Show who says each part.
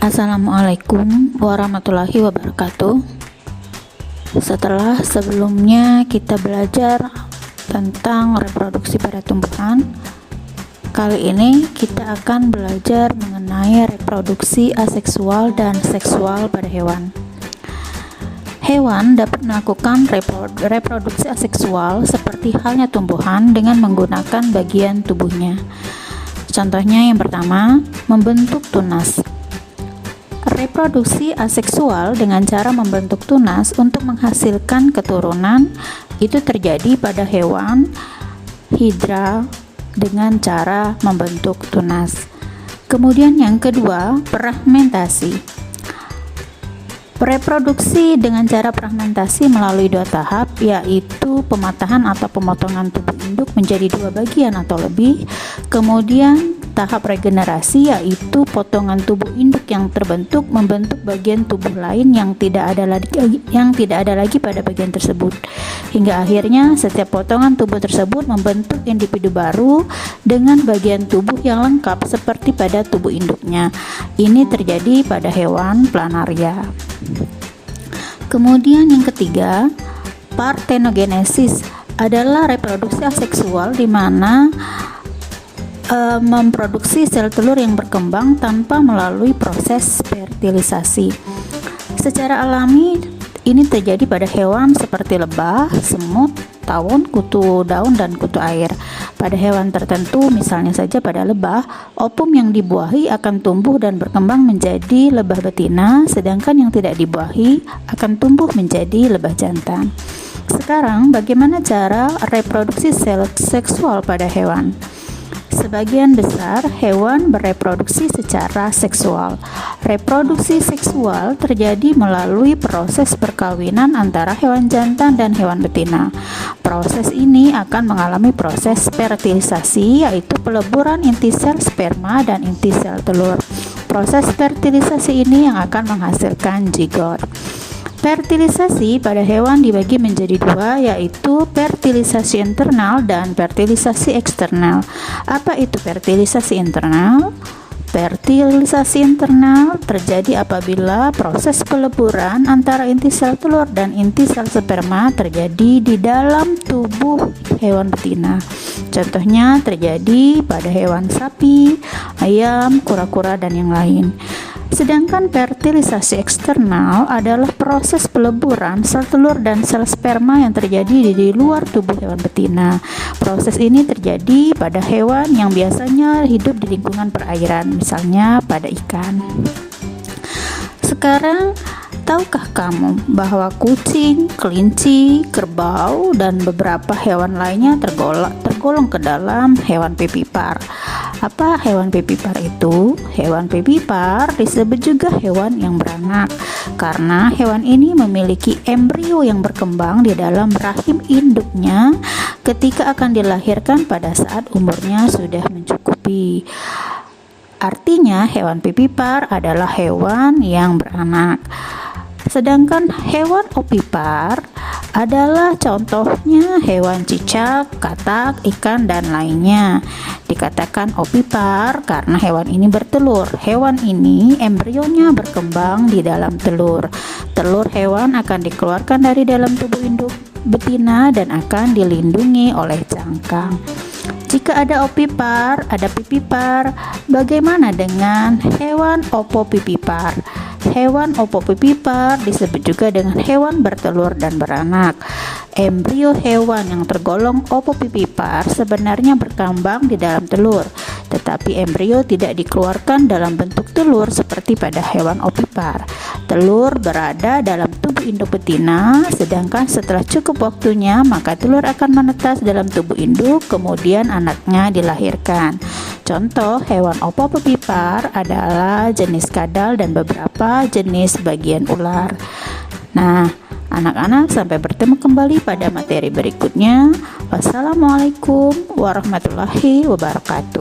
Speaker 1: Assalamualaikum warahmatullahi wabarakatuh. Setelah sebelumnya kita belajar tentang reproduksi pada tumbuhan, kali ini kita akan belajar mengenai reproduksi aseksual dan seksual pada hewan. Hewan dapat melakukan reproduksi aseksual seperti halnya tumbuhan dengan menggunakan bagian tubuhnya. Contohnya yang pertama, membentuk tunas. Reproduksi aseksual dengan cara membentuk tunas untuk menghasilkan keturunan itu terjadi pada hewan hidra dengan cara membentuk tunas. Kemudian yang kedua, fragmentasi. Reproduksi dengan cara fragmentasi melalui dua tahap, yaitu pematahan atau pemotongan tubuh induk menjadi dua bagian atau lebih. Kemudian tahap regenerasi, yaitu potongan tubuh induk yang terbentuk membentuk bagian tubuh lain yang tidak ada lagi pada bagian tersebut. Hingga akhirnya setiap potongan tubuh tersebut membentuk individu baru dengan bagian tubuh yang lengkap seperti pada tubuh induknya. Ini terjadi pada hewan planaria. Kemudian yang ketiga, partenogenesis adalah reproduksi aseksual di mana memproduksi sel telur yang berkembang tanpa melalui proses fertilisasi. Secara alami ini terjadi pada hewan seperti lebah, semut, tawon, kutu daun, dan kutu air. Pada hewan tertentu, misalnya saja pada lebah, ovum yang dibuahi akan tumbuh dan berkembang menjadi lebah betina, sedangkan yang tidak dibuahi akan tumbuh menjadi lebah jantan. Sekarang, bagaimana cara reproduksi sel seksual pada hewan? Sebagian besar hewan bereproduksi secara seksual. Reproduksi seksual terjadi melalui proses perkawinan antara hewan jantan dan hewan betina. Proses ini akan mengalami proses fertilisasi, yaitu peleburan inti sel sperma dan inti sel telur. Proses fertilisasi ini yang akan menghasilkan zigot. Fertilisasi pada hewan dibagi menjadi dua, yaitu fertilisasi internal dan fertilisasi eksternal. Apa itu fertilisasi internal? Fertilisasi internal terjadi apabila proses peleburan antara inti sel telur dan inti sel sperma terjadi di dalam tubuh hewan betina. Contohnya terjadi pada hewan sapi, ayam, kura-kura, dan yang lain. Sedangkan fertilisasi eksternal adalah proses peleburan sel telur dan sel sperma yang terjadi di luar tubuh hewan betina. Proses ini terjadi pada hewan yang biasanya hidup di lingkungan perairan, misalnya pada ikan. Sekarang, tahukah kamu bahwa kucing, kelinci, kerbau, dan beberapa hewan lainnya tergolong ke dalam hewan vivipar? Apa hewan vivipar itu? Hewan vivipar disebut juga hewan yang beranak karena hewan ini memiliki embrio yang berkembang di dalam rahim induknya ketika akan dilahirkan pada saat umurnya sudah mencukupi. Artinya hewan vivipar adalah hewan yang beranak. Sedangkan hewan ovipar adalah contohnya hewan cicak, katak, ikan, dan lainnya. Dikatakan ovipar karena hewan ini bertelur. Hewan ini embrionya berkembang di dalam telur. Telur hewan akan dikeluarkan dari dalam tubuh induk betina dan akan dilindungi oleh cangkang. Jika ada ovipar, ada vivipar. Bagaimana dengan hewan ovovivipar? Hewan ovovivipar disebut juga dengan hewan bertelur dan beranak. Embrio hewan yang tergolong ovovivipar sebenarnya berkembang di dalam telur, tetapi embrio tidak dikeluarkan dalam bentuk telur seperti pada hewan ovipar. Telur berada dalam tubuh induk betina, sedangkan setelah cukup waktunya maka telur akan menetas dalam tubuh induk, kemudian anaknya dilahirkan. Contoh hewan ovovivipar adalah jenis kadal dan beberapa jenis bagian ular. Nah, anak-anak, sampai bertemu kembali pada materi berikutnya. Wassalamualaikum warahmatullahi wabarakatuh.